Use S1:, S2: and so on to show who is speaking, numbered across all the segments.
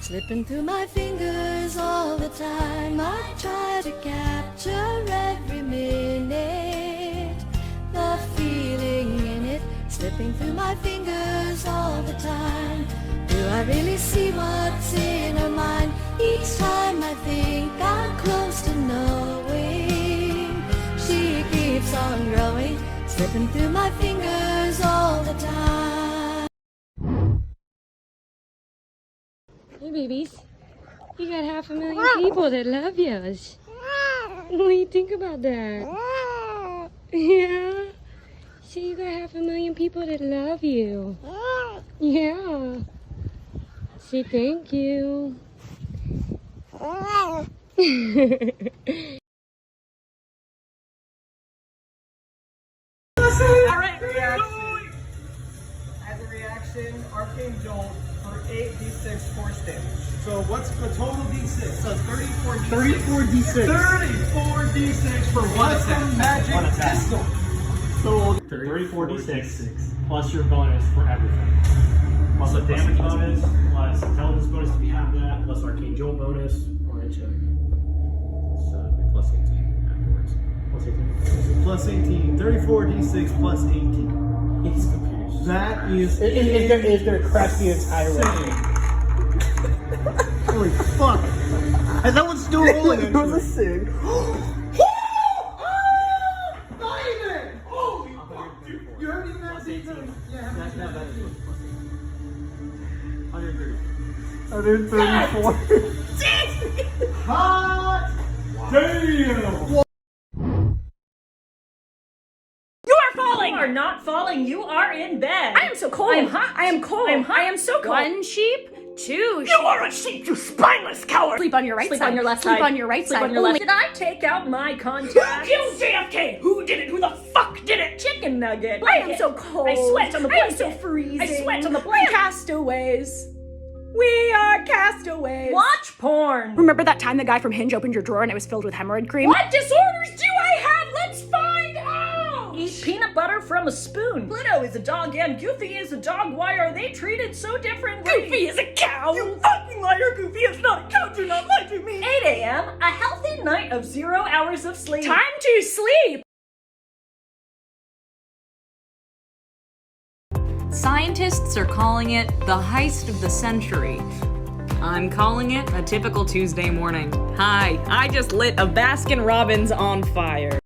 S1: slipping through my fingers all the time. I try to capture every minute, the feeling in it, slipping through my fingers all the time. Do I really see what's in her mind? Each time I think I'm close to knowing, she keeps on growing, slipping through my fingers all the time.
S2: Hey babies, you got 500,000 people that love yous. What do you think about that? Yeah? So you got 500,000 people that love you. Yeah. Say thank you.
S3: Alright, reaction. As a reaction, Arcane Jolt for 8d6 force damage.
S4: So what's the total d6?
S3: So 34d6.
S4: 34d6.
S3: 34d6 for one attack.
S4: Magic pistol.
S3: So
S5: 34d6 plus your bonus for everything. Plus a damage bonus, plus intelligence bonus if you have that, plus Arcane Jolt bonus, or it should. So plus 18 afterwards. Plus 18.
S4: Plus 18. 34d6 plus 18.
S5: It's confused.
S4: That is
S3: it's gonna crash the entire way.
S4: Holy fuck. And that one's still rolling.
S3: It was a sig.
S4: Not even! Holy fuck, dude. You heard me
S5: Plus
S4: there?
S5: 18.
S4: Yeah.
S5: That's plus 18. 130.
S4: 134. Hot damn!
S6: You are falling! You are not falling. You are in bed. I am so cold. I am hot. I am cold. I am hot. I am so cold. One sheep, two You are a sheep, you spineless coward! Sleep on your right side. Sleep on your left side. Sleep on your right side. On your left. Did I take out my contacts? Who killed JFK? Who did it? Who the fuck did it? Chicken nugget. I am so cold. I sweat on the blanket. I am so freezing. I sweat on the blanket. Castaways. We are castaways. Watch porn. Remember that time the guy from Hinge opened your drawer and it was filled with hemorrhoid cream? What disorders do I have? Let's find out! Eat peanut butter from a spoon. Pluto is a dog and Goofy is a dog. Why are they treated so differently? Goofy is a cow. You fucking liar. Goofy is not a cow. Do not lie to me. 8 a.m. A healthy night of 0 hours of sleep. Time to sleep.
S7: Scientists are calling it the heist of the century. I'm calling it a typical Tuesday morning. Hi, I just lit a Baskin Robbins on fire.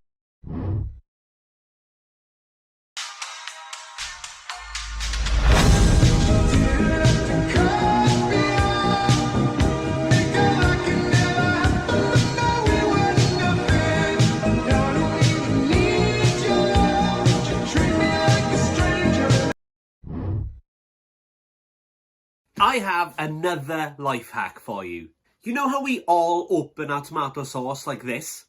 S8: I have another life hack for you. You know how we all open our tomato sauce like this?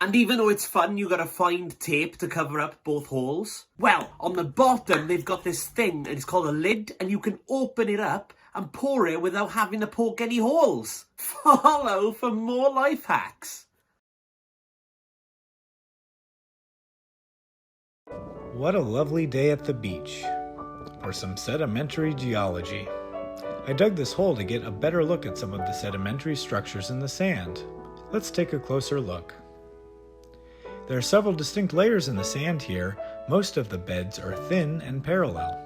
S8: And even though it's fun, you gotta find tape to cover up both holes. Well, on the bottom, they've got this thing, and it's called a lid, and you can open it up and pour it without having to poke any holes. Follow for more life hacks.
S9: What a lovely day at the beach for some sedimentary geology. I dug this hole to get a better look at some of the sedimentary structures in the sand. Let's take a closer look. There are several distinct layers in the sand here. Most of the beds are thin and parallel.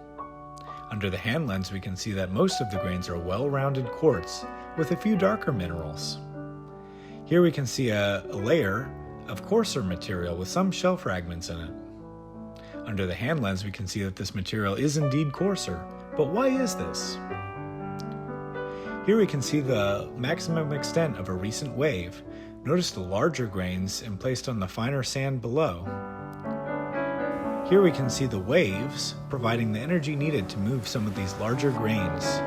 S9: Under the hand lens, we can see that most of the grains are well-rounded quartz with a few darker minerals. Here we can see a layer of coarser material with some shell fragments in it. Under the hand lens, we can see that this material is indeed coarser, but why is this? Here we can see the maximum extent of a recent wave. Notice the larger grains emplaced on the finer sand below. Here we can see the waves providing the energy needed to move some of these larger grains.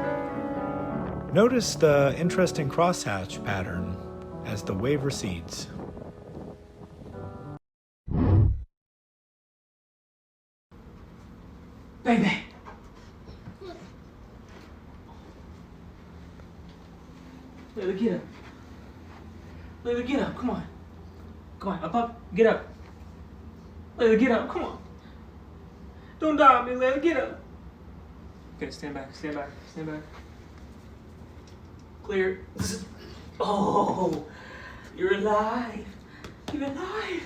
S9: Notice the interesting crosshatch pattern as the wave recedes.
S3: Baby. Baby, get up. Baby, get up. Come on. Come on. Up. Get up. Layla, get up. Come on. Don't die on me, Layla. Get up. Okay, stand back. Stand back. Stand back. Clear. Oh, you're alive. You're alive.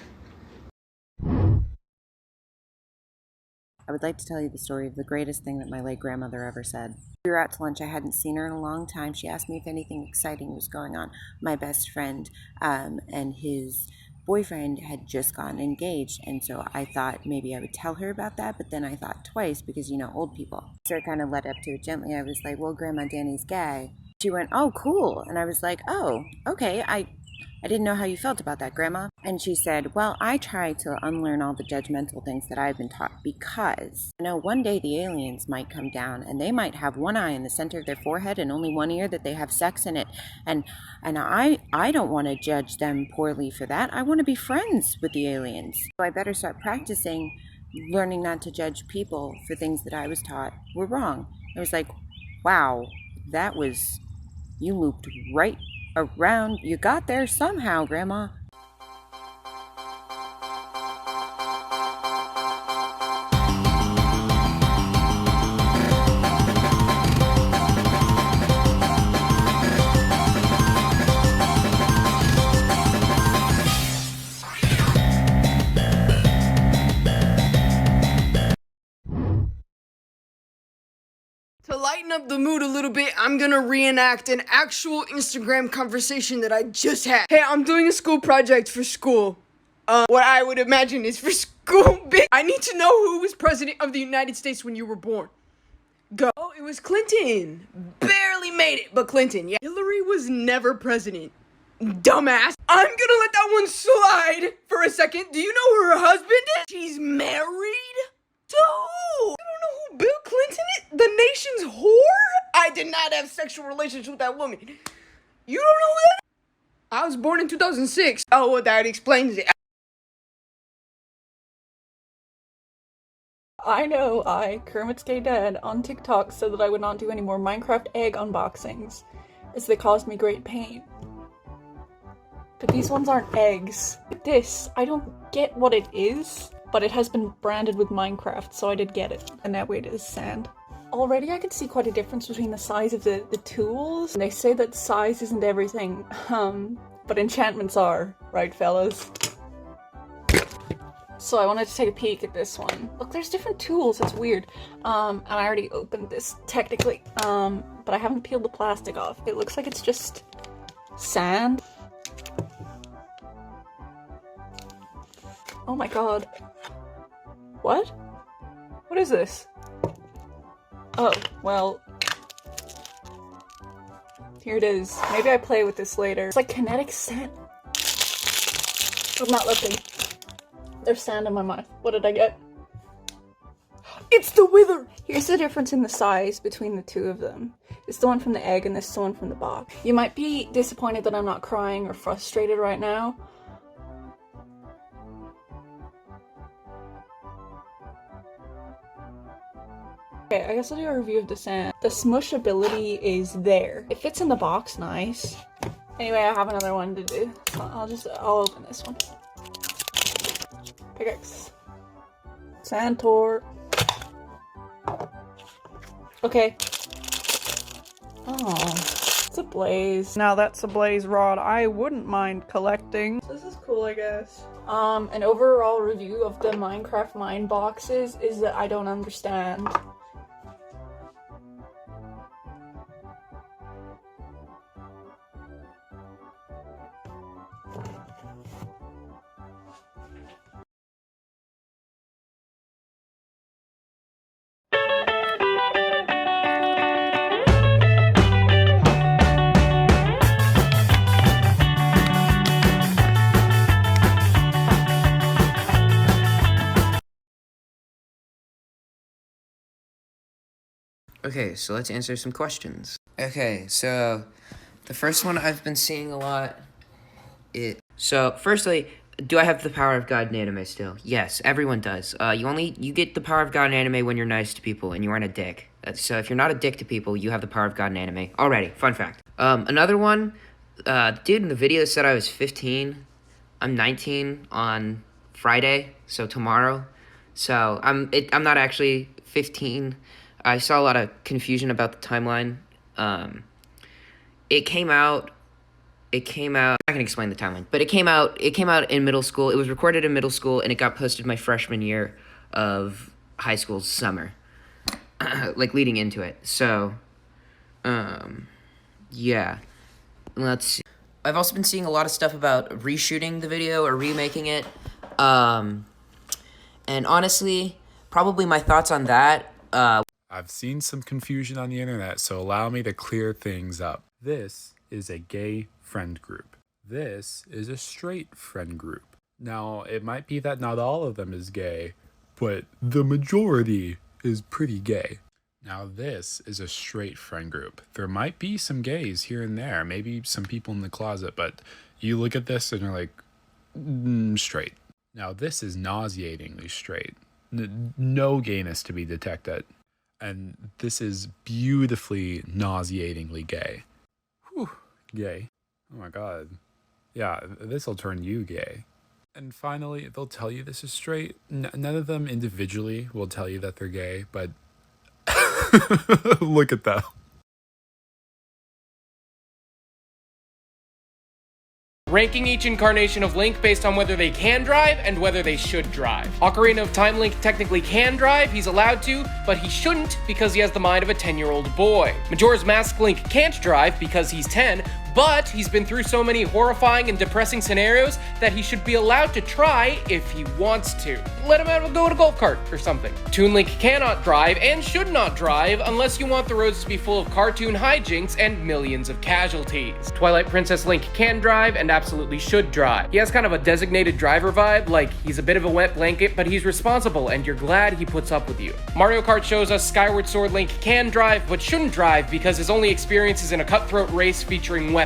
S10: I would like to tell you the story of the greatest thing that my late grandmother ever said. We were out to lunch. I hadn't seen her in a long time. She asked me if anything exciting was going on. My best friend and his boyfriend had just gotten engaged, and so I thought maybe I would tell her about that, but then I thought twice because, you know, old people. So I kind of led up to it gently. I was like, well, Grandma, Danny's gay. She went, oh, cool. And I was like, oh, okay, I didn't know how you felt about that, Grandma. And she said, well, I try to unlearn all the judgmental things that I've been taught because, you know, one day the aliens might come down and they might have one eye in the center of their forehead and only one ear that they have sex in it. And I don't want to judge them poorly for that. I want to be friends with the aliens. So I better start practicing learning not to judge people for things that I was taught were wrong. I was like, wow, you looped right around. You got there somehow, Grandma.
S4: To lighten up the mood a little bit, I'm gonna reenact an actual Instagram conversation that I just had. Hey, I'm doing a school project for school. What I would imagine is for school, bitch. I need to know who was president of the United States when you were born. Go. Oh, it was Clinton. Barely made it, but Clinton. Yeah. Hillary was never president. Dumbass. I'm gonna let that one slide for a second. Do you know who her husband is? She's married to who? You don't know who Bill Clinton is? The nation's whore? I did not have sexual relations with that woman. You don't know who that is? I was born in 2006. Oh, well, that explains it.
S11: I know Kermit's Gay Dad, on TikTok said that I would not do any more Minecraft egg unboxings, as they caused me great pain. But these ones aren't eggs. This, I don't get what it is, but it has been branded with Minecraft, so I did get it. And that way it is sand. Already I can see quite a difference between the size of the tools. And they say that size isn't everything, but enchantments are, right fellas? So I wanted to take a peek at this one. Look, there's different tools, it's weird. And I already opened this, technically. But I haven't peeled the plastic off. It looks like it's just sand. Oh my god. What? What is this? Oh, well. Here it is. Maybe I play with this later. It's like kinetic sand. I'm not looking. There's sand in my mouth. What did I get? It's the Wither! Here's the difference in the size between the two of them. It's the one from the egg and this is the one from the box. You might be disappointed that I'm not crying or frustrated right now. Okay, I guess I'll do a review of the sand. The smushability is there. It fits in the box nice. Anyway, I have another one to do. So I'll open this one. Pickaxe. Sandtor. Okay. Oh, it's a blaze. Now that's a blaze rod I wouldn't mind collecting. This is cool, I guess. An overall review of the Minecraft mine boxes is that I don't understand.
S12: Okay, so let's answer some questions. Okay, so the first one I've been seeing a lot So, firstly, do I have the power of God in anime still? Yes, everyone does. You get the power of God in anime when you're nice to people and you aren't a dick. So if you're not a dick to people, you have the power of God in anime. Alrighty, fun fact. Another one, dude in the video said I was 15. I'm 19 on Friday, so tomorrow. So I'm not actually 15. I saw a lot of confusion about the timeline. It came out, I'm not gonna explain the timeline, but it came out in middle school. It was recorded in middle school, and it got posted my freshman year of high school's summer, like leading into it. So, yeah, let's see. I've also been seeing a lot of stuff about reshooting the video or remaking it. And honestly, probably my thoughts on that,
S13: I've seen some confusion on the internet, so allow me to clear things up. This is a gay friend group. This is a straight friend group. Now, it might be that not all of them is gay, but the majority is pretty gay. Now, this is a straight friend group. There might be some gays here and there, maybe some people in the closet, but you look at this and you're like, straight. Now, this is nauseatingly straight. No gayness to be detected. And this is beautifully nauseatingly gay. Whew, gay. Oh my god. Yeah, this'll turn you gay. And finally, they'll tell you this is straight. None of them individually will tell you that they're gay, but look at that.
S3: Ranking each incarnation of Link based on whether they can drive and whether they should drive. Ocarina of Time Link technically can drive, he's allowed to, but he shouldn't because he has the mind of a 10-year-old boy. Majora's Mask Link can't drive because he's 10, but he's been through so many horrifying and depressing scenarios that he should be allowed to try if he wants to. Let him out and go to a golf cart or something. Toon Link cannot drive and should not drive unless you want the roads to be full of cartoon hijinks and millions of casualties. Twilight Princess Link can drive and absolutely should drive. He has kind of a designated driver vibe, like he's a bit of a wet blanket, but he's responsible and you're glad he puts up with you. Mario Kart shows us Skyward Sword Link can drive but shouldn't drive because his only experience is in a cutthroat race featuring weapons.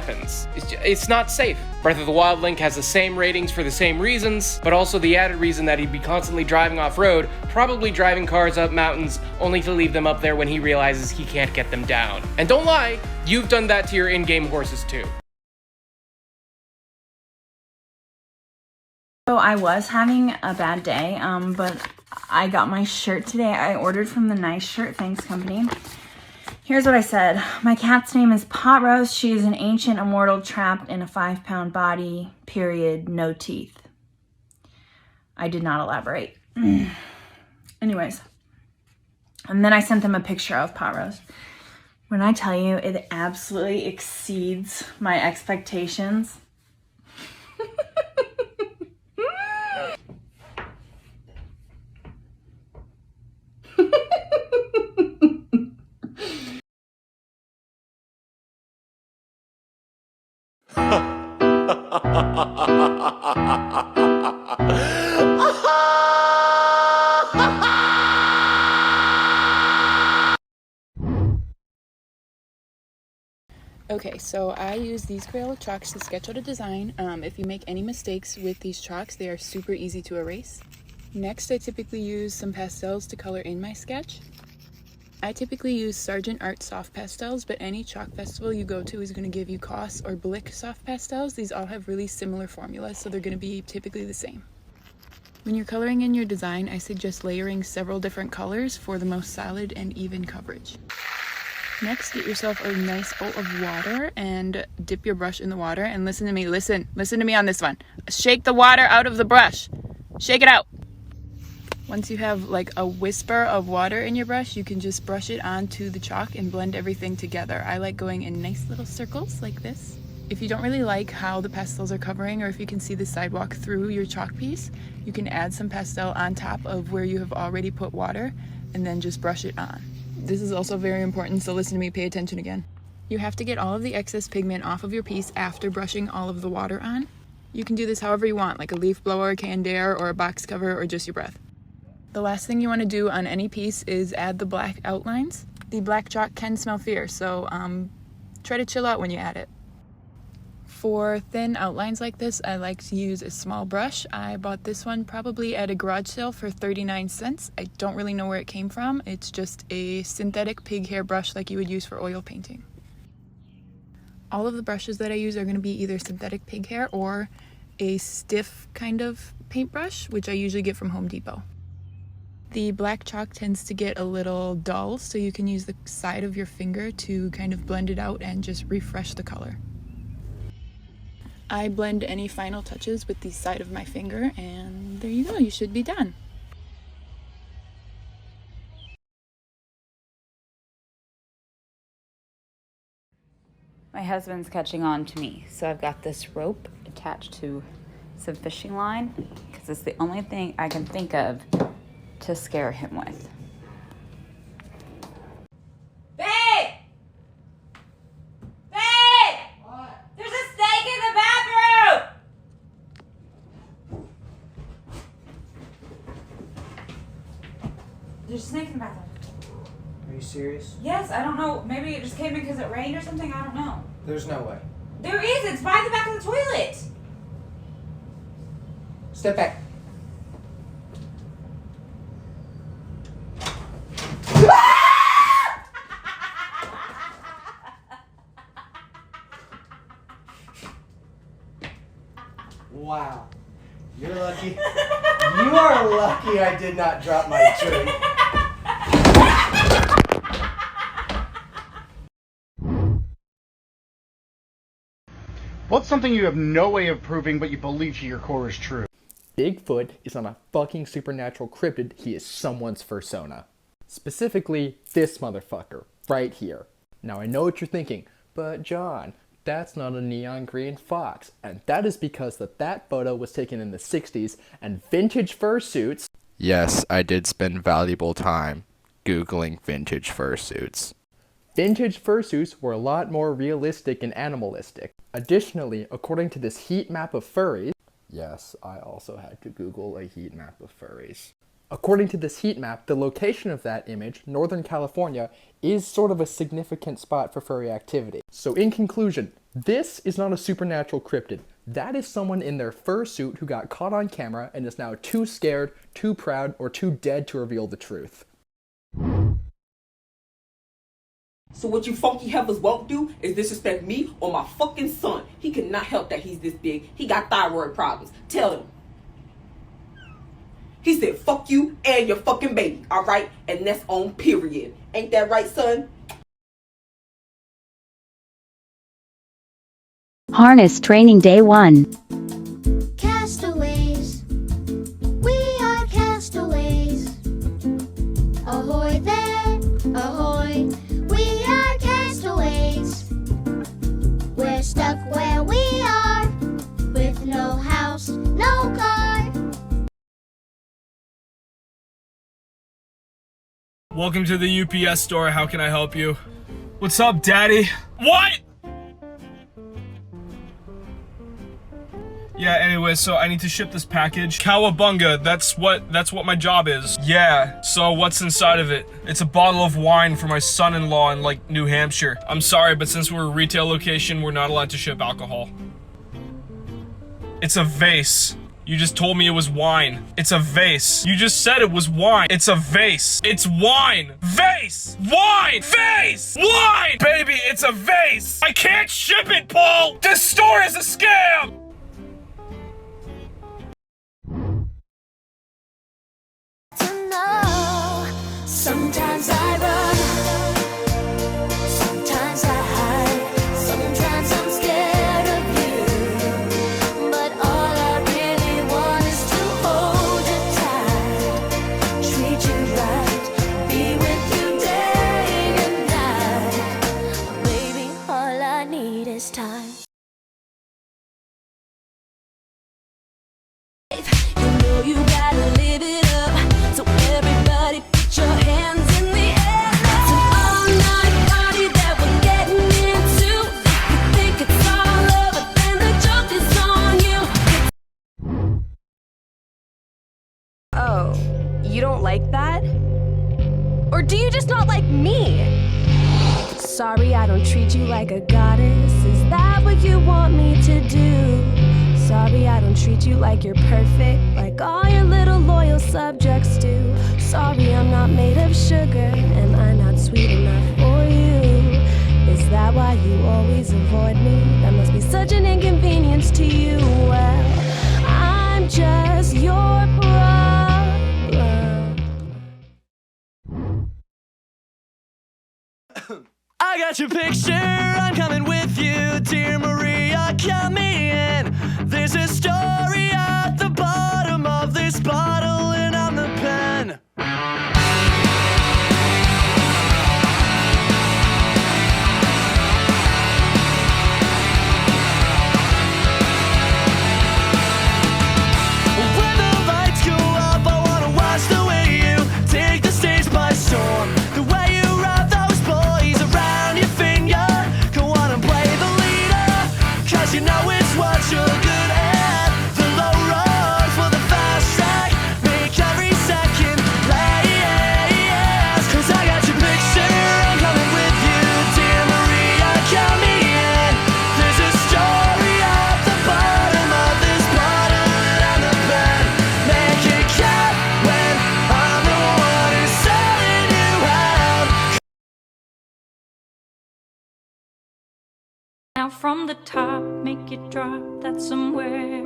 S3: It's not safe. Breath of the Wild Link has the same ratings for the same reasons, but also the added reason that he'd be constantly driving off-road, probably driving cars up mountains, only to leave them up there when he realizes he can't get them down. And don't lie, you've done that to your in-game horses too.
S14: So I was having a bad day, but I got my shirt today. I ordered from the Nice Shirt Things company. Here's what I said. My cat's name is Pot Roast. She is an ancient immortal trapped in a 5-pound body, period, no teeth. I did not elaborate. Anyways. And then I sent them a picture of Pot Roast. When I tell you, it absolutely exceeds my expectations.
S11: Okay, so I use these Crayola chalks to sketch out a design. If you make any mistakes with these chalks, they are super easy to erase. Next, I typically use some pastels to color in my sketch. I typically use Sargent Art soft pastels, but any chalk festival you go to is going to give you Koss or Blick soft pastels. These all have really similar formulas, so they're going to be typically the same. When you're coloring in your design, I suggest layering several different colors for the most solid and even coverage. Next, get yourself a nice bowl of water and dip your brush in the water, and listen to me, listen to me on this one. Shake the water out of the brush. Shake it out. Once you have like a whisper of water in your brush, you can just brush it onto the chalk and blend everything together. I like going in nice little circles like this. If you don't really like how the pastels are covering, or if you can see the sidewalk through your chalk piece, you can add some pastel on top of where you have already put water and then just brush it on. This is also very important, so listen to me, pay attention again. You have to get all of the excess pigment off of your piece after brushing all of the water on. You can do this however you want, like a leaf blower, canned air, or a box cover, or just your breath. The last thing you want to do on any piece is add the black outlines. The black chalk can smell fierce, so try to chill out when you add it. For thin outlines like this, I like to use a small brush. I bought this one probably at a garage sale for 39 cents. I don't really know where it came from. It's just a synthetic pig hair brush like you would use for oil painting. All of the brushes that I use are going to be either synthetic pig hair or
S15: a stiff kind of paintbrush, which I usually get from Home Depot. The black chalk tends to get a little dull, so you can use the side of your finger to kind of blend it out and just refresh the color. I blend any final touches with the side of my finger, and there you go, you should be done.
S16: My husband's catching on to me, so I've got this rope attached to some fishing line because it's the only thing I can think of to scare him with.
S17: Babe! Babe! What? There's a snake in the bathroom!
S16: There's a snake in the bathroom.
S12: Are you serious?
S16: Yes, I don't know. Maybe it just came in because it rained or something. I don't know.
S12: There's no way.
S16: There is. It's by the back of the toilet.
S12: Step back.
S18: Wow. You're lucky. You are lucky I did not drop my tree.
S19: What's something you have no way of proving but you believe to your core is true?
S20: Bigfoot is not a fucking supernatural cryptid, he is someone's fursona. Specifically, this motherfucker, right here. Now I know what you're thinking, but John, that's not a neon green fox, and that is because that photo was taken in the 60s and vintage fursuits.
S21: Yes, I did spend valuable time Googling vintage fursuits.
S20: Vintage fursuits were a lot more realistic and animalistic. Additionally, according to this heat map of furries, yes, I also had to Google a heat map of furries. According to this heat map, the location of that image, Northern California, is sort of a significant spot for furry activity. So in conclusion, this is not a supernatural cryptid. That is someone in their fursuit who got caught on camera and is now too scared, too proud, or too dead to reveal the truth.
S22: So what you funky heifers won't do is disrespect me or my fucking son. He cannot help that he's this big. He got thyroid problems. Tell him. He said, fuck you and your fucking baby, alright? And that's on period. Ain't that right, son?
S23: Harness Training Day 1.
S1: Castaways, we are castaways. Ahoy there, ahoy, we are castaways. We're stuck where we are, with no house, no car.
S24: Welcome to the UPS store. How can I help you? What's up, Daddy? What? Yeah, anyway, so I need to ship this package. Cowabunga, that's what my job is. Yeah, so what's inside of it? It's a bottle of wine for my son-in-law in, like, New Hampshire. I'm sorry, but since we're a retail location, we're not allowed to ship alcohol. It's a vase. You just told me it was wine. It's a vase. You just said it was wine. It's a vase. It's wine. Vase! Wine! Vase! Wine! Baby, it's a vase! I can't ship it, Paul! This store is a scam!
S1: Sometimes I run, sometimes I hide, sometimes I'm scared of you. But all I really want is to hold you tight, treat you right, be with you day and night. Baby, all I need is time. You know you gotta live it up, so everybody put your hands in the air. It's an all-night party that we're getting into. You think it's all over, then the joke is on you.
S25: Oh, you don't like that? Or do you just not like me? Sorry, I don't treat you like a goddess. Is that what you want me to do? Sorry, I don't treat you like you're perfect, like all your little loyal subjects do. Sorry, I'm not made of sugar. Am I not sweet enough for you? Is that why you always avoid me? That must be such an inconvenience to you. Well,
S2: I got your picture, I'm coming with you. Dear Maria, count me in. There's a story at the bottom of this bottle, and I'm the pen. When the lights go up, I wanna watch the way you take the stage by storm. The way you wrap those boys around your finger. Go on and play the leader, 'cause you know it's what you're good at. The low road for the fast track, make every second last. 'Cause I got your picture, I'm coming with you. Dear Maria, count me in. There's a story at the bottom of this bottle, and I'm the pen. Make it count when I'm the one who's selling you out.
S5: Now from the top, make it drop, that's somewhere.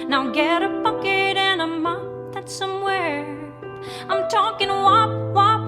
S5: Now get a bucket and a mop, that's somewhere. I'm talking wop, wop,